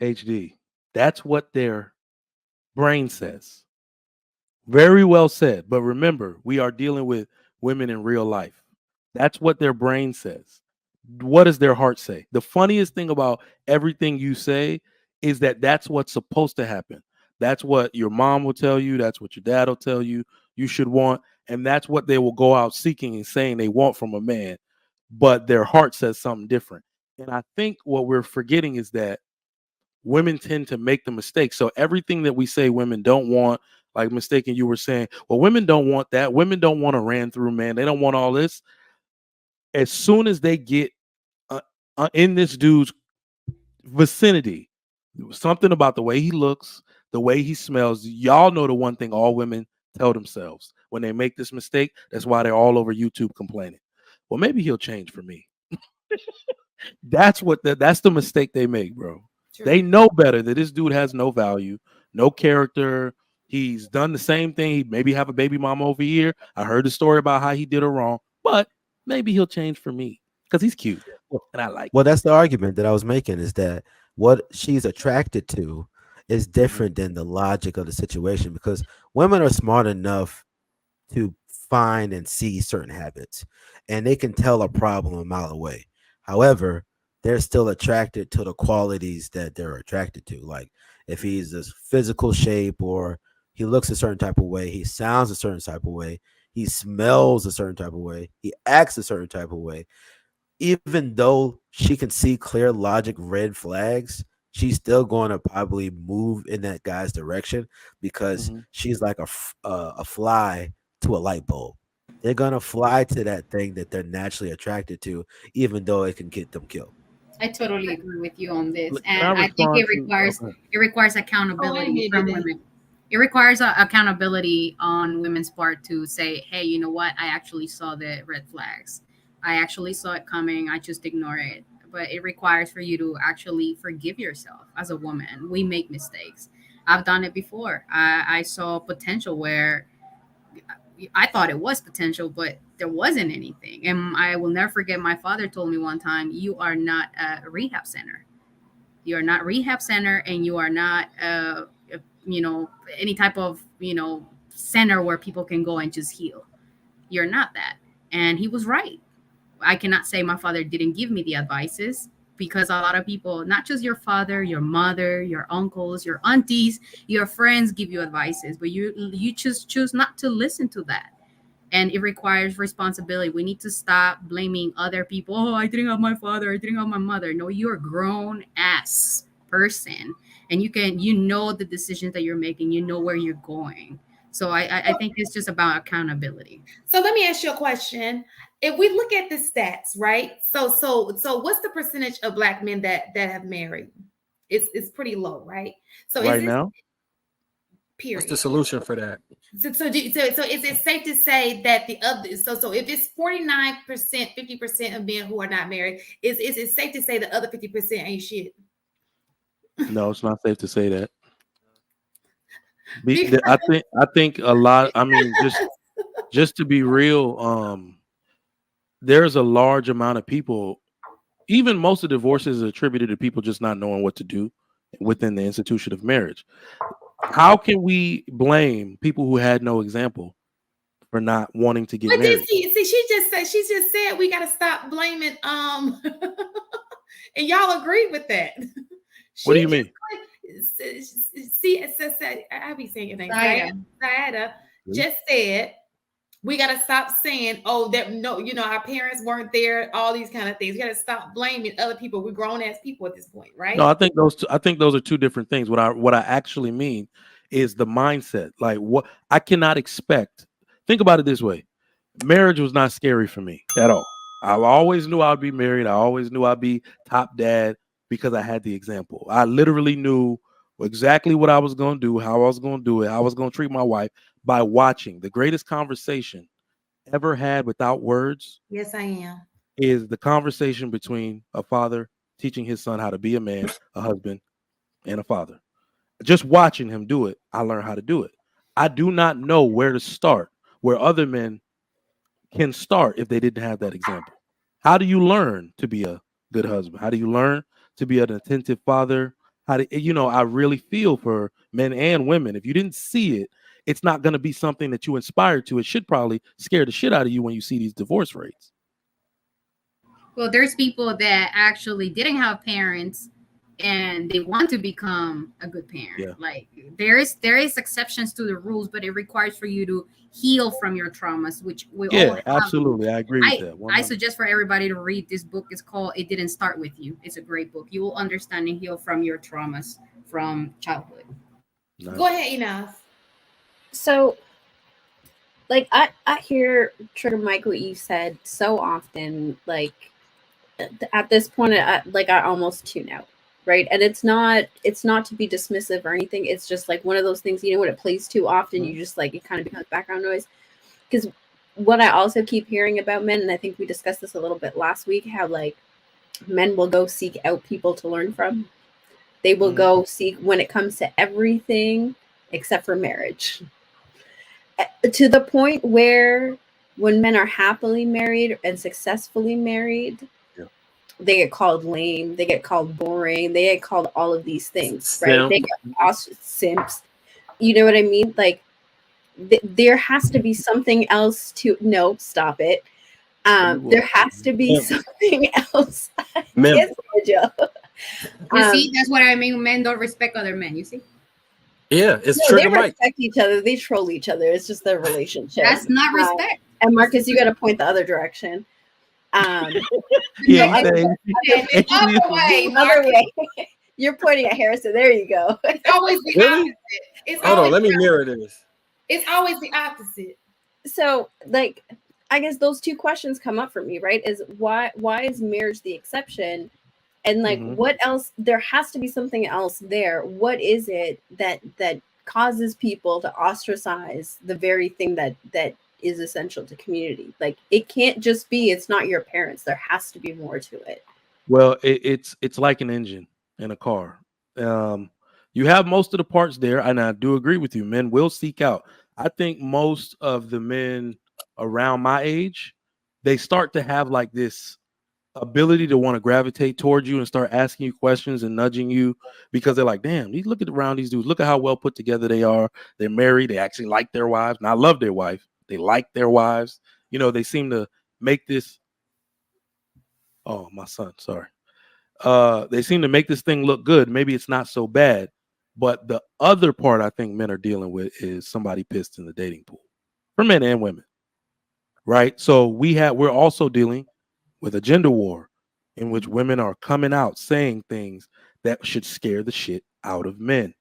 HD. That's what their brain says. Very well said. But remember, we are dealing with women in real life. That's what their brain says. What does their heart say? The funniest thing about everything you say is that that's what's supposed to happen. That's what your mom will tell you. That's what your dad will tell you you should want. And that's what they will go out seeking and saying they want from a man. But their heart says something different. And I think what we're forgetting is that women tend to make the mistake. So everything that we say women don't want, like mistaken, you were saying, well, women don't want that. Women don't want a ran through man. They don't want all this. As soon as they get uh, in this dude's vicinity, something about the way he looks, the way he smells. Y'all know the one thing all women tell themselves when they make this mistake. That's why they're all over YouTube complaining. Well, maybe he'll change for me. That's the mistake they make, bro. True. They know better that this dude has no value, no character. He's done the same thing. He maybe have a baby mama over here. I heard the story about how he did her wrong, but maybe he'll change for me because he's cute Well, and I like well, that's the argument that I was making is that what she's attracted to is it. Mhm. different than the logic of the situation because women are smart enough to find and see certain habits and they can tell a problem a mile away. However, they're still attracted to the qualities that they're attracted to. Like if he's this physical shape or he looks a certain type of way, he sounds a certain type of way, he smells a certain type of way, he acts a certain type of way. Even though she can see clear logic red flags, she's still going to probably move in that guy's direction because Mhm. she's like a fly to a light bulb. They're gonna fly to that thing that they're naturally attracted to, even though it can get them killed. I totally agree with you on this, Can I and I think respond to? Okay. it requires Oh, wait a accountability minute from then. women. It requires accountability on women's part to say, "Hey, you know what? I actually saw the red flags. I actually saw it coming. I just ignore it." But it requires for you to actually forgive yourself as a woman. We make mistakes. I've done it before. I saw potential where I thought it was potential, but there wasn't anything. And I will never forget my father told me one time, "You are not a rehab center. You are not rehab center, and you are not you know any type of center where people can go and just heal. You're not that." And he was right. I cannot say my father didn't give me the advices, because a lot of people, not just your father, your mother, your uncles, your aunties, your friends give you advices, but you just choose not to listen to that. And it requires responsibility. We need to stop blaming other people. "Oh, I didn't have my father, I didn't have my mother." No, you're a grown ass person, and you know the decisions that you're making, you know where you're going. So I think it's just about accountability. So let me ask you a question. If we look at the stats, right? So what's the percentage of black men that have married? It's pretty low, right? So is Right this now, What's the period? solution for that? So is it safe to say that the other so if it's 49%, 50% of men who are not married, is it safe to say the other 50% ain't shit? no, it's not safe to say that. Because I think a lot. I mean, just to be real, there's a large amount of people. Even most of divorces are attributed to people just not knowing what to do within the institution of marriage. How can we blame people who had no example for not wanting to get But then married? see, she just said we gotta stop blaming and y'all agree with that. What She do you mean? just see I be saying your name. Saya. Sayada See? just said we gotta stop saying, oh, that no, our parents weren't there, all these kind of things. We gotta stop blaming other people. We're grown ass people at this point, No, right? I think those are two different things. What I actually mean is the mindset. Like what I cannot expect. Think about it this way. Marriage was not scary for me at all. I always knew I'd be married. I always knew I'd be top dad because I had the example. I literally knew exactly what I was going to do, how I was going to do it, how I was going to treat my wife by watching. The greatest conversation ever had without words Yes, I am. is the conversation between a father teaching his son how to be a man, a husband, and a father. Just watching him do it, I learned how to do it. I do not know where to start, where other men can start if they didn't have that example. How do you learn to be a good husband? How do you learn to be an attentive father? how to, I really feel for men and women. If you didn't see it, it's not going to be something that you inspire to. It should probably scare the shit out of you when you see these divorce rates. Well, there's people that actually didn't have parents and they want to become a good parent. Yeah. Like there is exceptions to the rules, but it requires for you to heal from your traumas, which we all Yeah, have. absolutely. I agree with that. I suggest for everybody to read this book. It's called It Didn't Start With You. It's a great book. You will understand and heal from your traumas from childhood. Nice. Go ahead, Enough. So, like, I hear Trigger Mike what you said so often. Like, at this point, I almost tune out, right? And it's not to be dismissive or anything. It's just like one of those things. When it plays too often, you just like it kind of becomes background noise. Because what I also keep hearing about men, and I think we discussed this a little bit last week, how like men will go seek out people to learn from. They will go seek when it comes to everything except for marriage. To the point where when men are happily married and successfully married, they get called lame, they get called boring, they get called all of these things, right? They get simps. You know what I mean? Like there has to be something else to stop it. There has to be something else. Yes, you see, that's what I mean. Men don't respect other men. You see? Yeah, it's they respect each other. They troll each other. It's just their relationship. That's not respect. And Marcus, you got to point the other direction. Other way. You're pointing at Harrison. There you go. It's always the opposite. Hold on, let me mirror this. It's always the opposite. So, like, I guess those two questions come up for me, right? Is why is marriage the exception? And like, what else? There has to be something else there. What is it that causes people to ostracize the very thing that is essential to community? Like, it can't just be it's not your parents. There has to be more to it. Well, it's like an engine in a car. You have most of the parts there, and I do agree with you. Men will seek out. I think most of the men around my age, they start to have like this ability to want to gravitate towards you and start asking you questions and nudging you because they're like, damn, look around these dudes. Look at how well put together they are. They're married. They actually like their wives. And I love their wife. They like their wives. They seem to make this. Oh, my son. Sorry. They seem to make this thing look good. Maybe it's not so bad. But the other part I think men are dealing with is somebody pissed in the dating pool for men and women. Right. So we're also dealing with a gender war in which women are coming out saying things that should scare the shit out of men.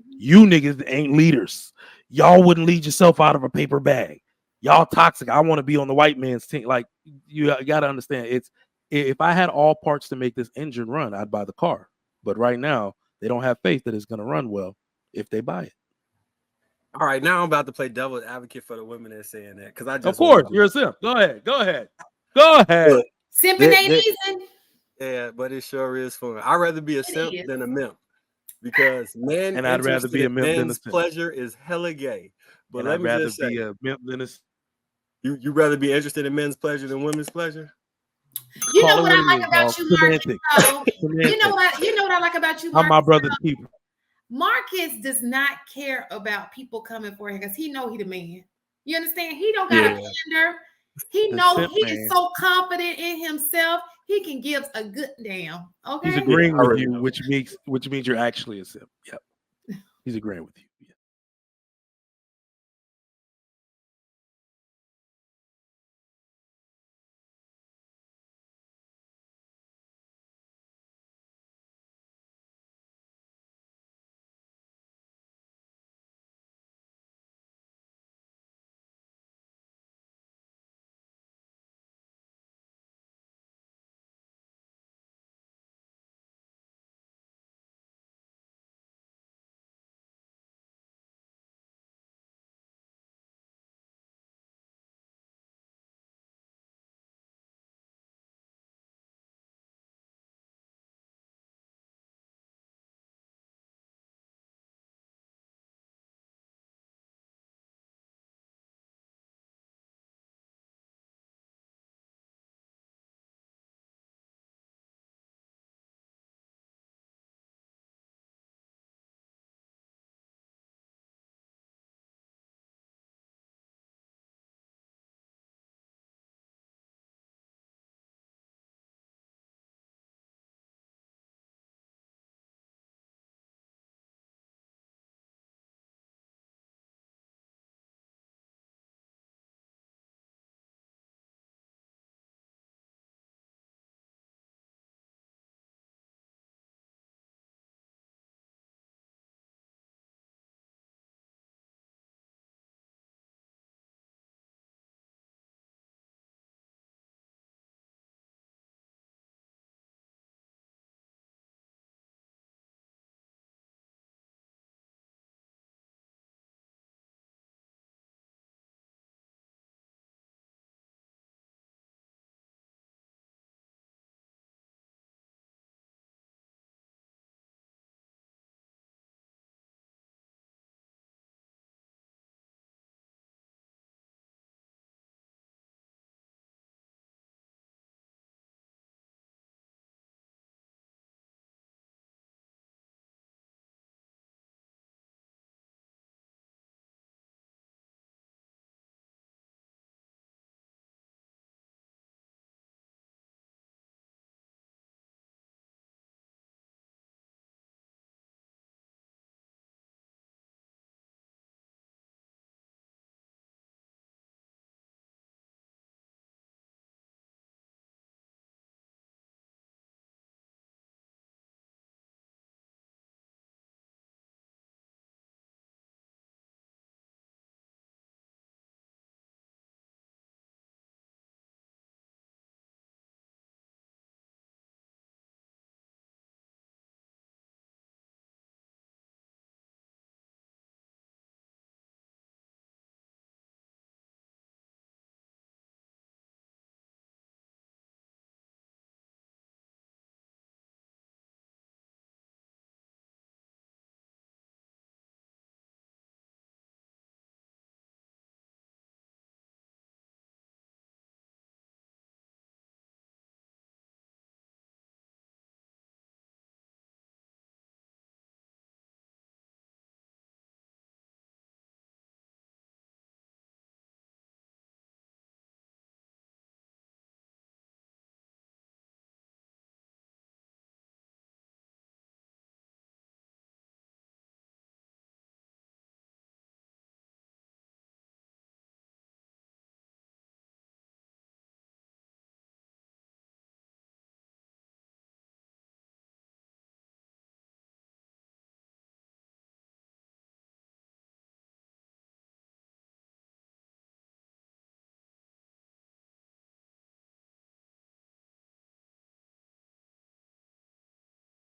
You niggas ain't leaders. Y'all wouldn't lead yourself out of a paper bag. Y'all toxic. I want to be on the white man's team. Like, you got to understand, if I had all parts to make this engine run, I'd buy the car. But right now, they don't have faith that it's going to run well if they buy it. All right, now I'm about to play devil's advocate for the women that's saying that because I just of course you're a simp. Go ahead. Look, simping ain't easy. Yeah, but it sure is fun. I'd rather be a simp than a mimp because men and I'd rather be a mimp than a simp. Pleasure is hella gay. But and let I'd me rather just say, be a mimp than a. You rather be interested in men's pleasure than women's pleasure? You know what I like about you, Marcus? You know what I like about you, Marcus? I'm my brother's keeper. Marcus does not care about people coming for him because he know he the man. You understand? He don't got a pander. He knows he is so confident in himself. He can give a good damn. Okay. He's agreeing with you, which means you're actually a simp. Yep. He's agreeing with you.